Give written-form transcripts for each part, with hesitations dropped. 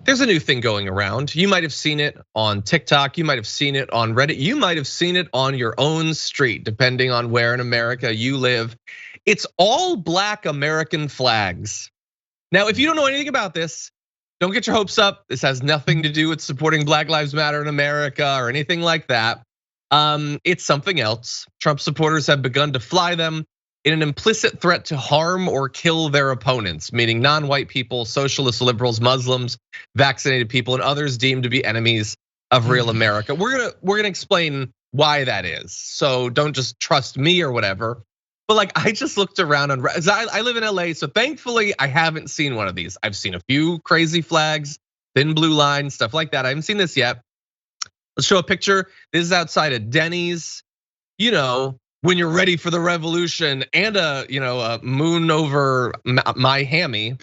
There's a new thing going around. You might have seen it on TikTok, you might have seen it on Reddit, you might have seen it on your own street, depending on where in America you live. It's all black American flags. Now, if you don't know anything about this, don't get your hopes up. This has nothing to do with supporting Black Lives Matter in America or anything like that. It's something else. Trump supporters have begun to fly them in an implicit threat to harm or kill their opponents, meaning non-white people, socialists, liberals, Muslims, vaccinated people, and others deemed to be enemies of real America. We're gonna explain why that is. So don't just trust me or whatever. But like, I just looked around on, I live in LA, so thankfully I haven't seen one of these. I've seen a few crazy flags, thin blue line, stuff like that. I haven't seen this yet. Let's show a picture. This is outside of Denny's. You know, when you're ready for the revolution and a moon over my hammy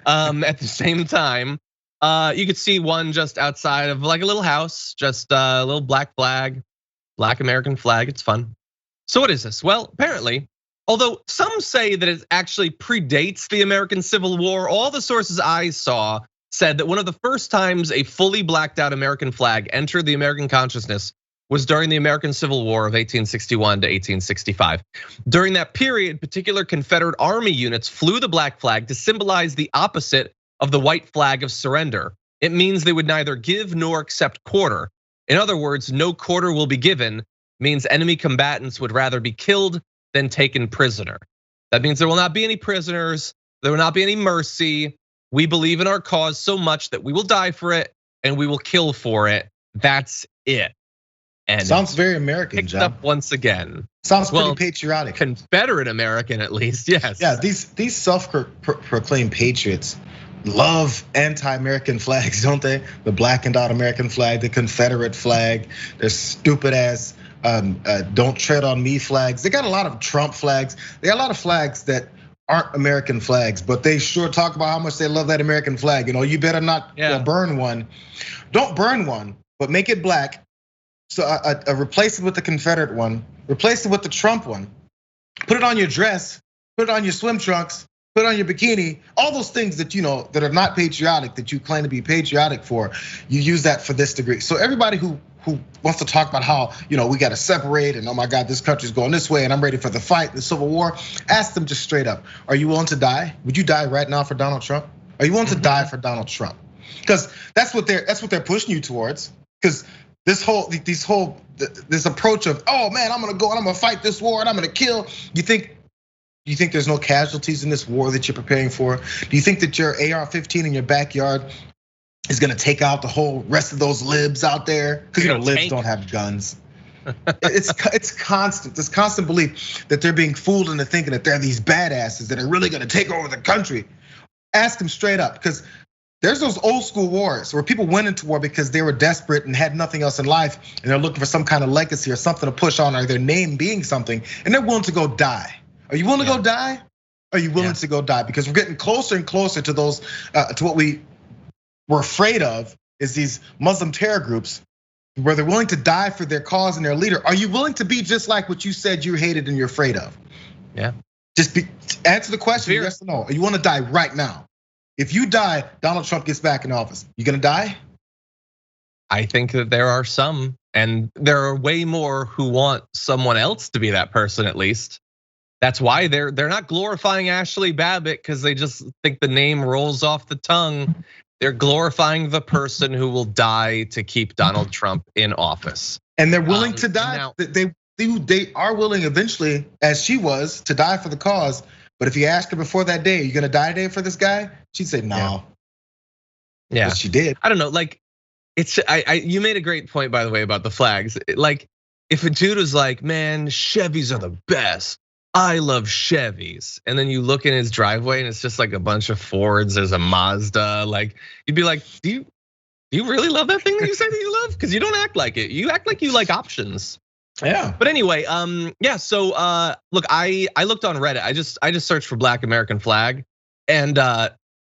at the same time. You could see one just outside of like a little house, just a little black flag, black American flag. It's fun. So what is this? Well, apparently, although some say that it actually predates the American Civil War, all the sources I saw said that one of the first times a fully blacked out American flag entered the American consciousness was during the American Civil War of 1861 to 1865. During that period, particular Confederate Army units flew the black flag to symbolize the opposite of the white flag of surrender. It means they would neither give nor accept quarter. In other words, no quarter will be given means enemy combatants would rather be killed than taken prisoner. That means there will not be any prisoners, there will not be any mercy. We believe in our cause so much that we will die for it and we will kill for it. That's it. And sounds very American, John. Up once again. Sounds pretty patriotic. Confederate American, at least, yes. Yeah, these self-proclaimed patriots love anti-American flags, don't they? The blackened out American flag, the Confederate flag, their stupid ass don't tread on me flags. They got a lot of Trump flags. They got a lot of flags that aren't American flags, but they sure talk about how much they love that American flag. You know, you better not burn one. Don't burn one, but make it black. So replace it with the Confederate one, replace it with the Trump one, put it on your dress, put it on your swim trunks, put it on your bikini, all those things that you know that are not patriotic, that you claim to be patriotic for, you use that for this degree. So everybody who wants to talk about how we got to separate and oh my God, this country's going this way and I'm ready for the fight, the Civil War, ask them just straight up, are you willing to die? Would you die right now for Donald Trump? Are you willing to die for Donald Trump? Because that's what they're pushing you towards. Because this approach of, oh man, I'm gonna go and I'm gonna fight this war and I'm gonna kill. You think there's no casualties in this war that you're preparing for? Do you think that your AR-15 in your backyard is gonna take out the whole rest of those libs out there? Because libs don't have guns. It's constant, this constant belief that they're being fooled into thinking that they're these badasses that are really gonna take over the country. Ask them straight up, because there's those old school wars where people went into war because they were desperate and had nothing else in life, and they're looking for some kind of legacy or something to push on, or their name being something, and they're willing to go die. Are you willing to go die? Are you willing to go die? Because we're getting closer and closer to those, to what we were afraid of, is these Muslim terror groups where they're willing to die for their cause and their leader. Are you willing to be just like what you said you hated and you're afraid of? Yeah. Answer the question, yes or no. Are you want to die right now? If you die, Donald Trump gets back in office. You gonna die? I think that there are some, and there are way more who want someone else to be that person at least. That's why they're not glorifying Ashley Babbitt because they just think the name rolls off the tongue. They're glorifying the person who will die to keep Donald Trump in office. And they're willing to die. Now, they are willing eventually, as she was, to die for the cause. But if you ask her before that day, are you gonna die today for this guy? She'd say no. Yeah, but she did. I don't know, like you made a great point, by the way, about the flags. Like if a dude was like, man, Chevys are the best. I love Chevys. And then you look in his driveway and it's just like a bunch of Fords, there's a Mazda. Like you'd be like, do you really love that thing that you say that you love? Because you don't act like it. You act like you like options. Yeah. But anyway, yeah. So look, I looked on Reddit. I just searched for Black American flag, and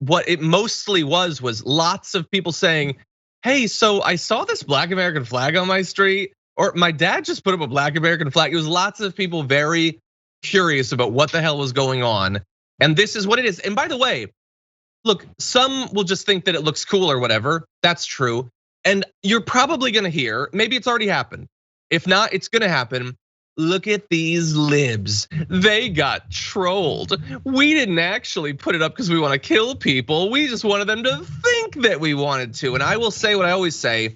what it mostly was lots of people saying, "Hey, so I saw this Black American flag on my street," or "My dad just put up a Black American flag." It was lots of people very curious about what the hell was going on, and this is what it is. And by the way, look, some will just think that it looks cool or whatever. That's true. And you're probably gonna hear, maybe it's already happened. If not, it's gonna happen. Look at these libs. They got trolled. We didn't actually put it up because we want to kill people. We just wanted them to think that we wanted to. And I will say what I always say.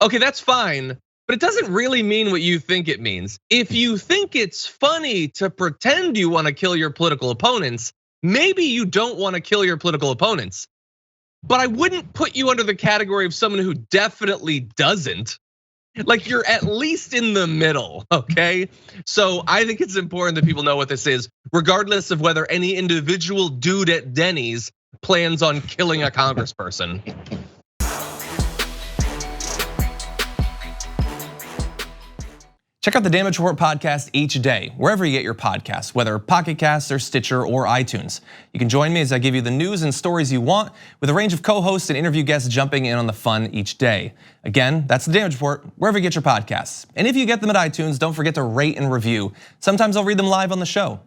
Okay, that's fine, but it doesn't really mean what you think it means. If you think it's funny to pretend you want to kill your political opponents, maybe you don't want to kill your political opponents. But I wouldn't put you under the category of someone who definitely doesn't. Like, you're at least in the middle, okay? So I think it's important that people know what this is, regardless of whether any individual dude at Denny's plans on killing a congressperson. Check out the Damage Report podcast each day, wherever you get your podcasts, whether Pocket Casts or Stitcher or iTunes. You can join me as I give you the news and stories you want, with a range of co-hosts and interview guests jumping in on the fun each day. Again, that's the Damage Report, wherever you get your podcasts. And if you get them at iTunes, don't forget to rate and review. Sometimes I'll read them live on the show.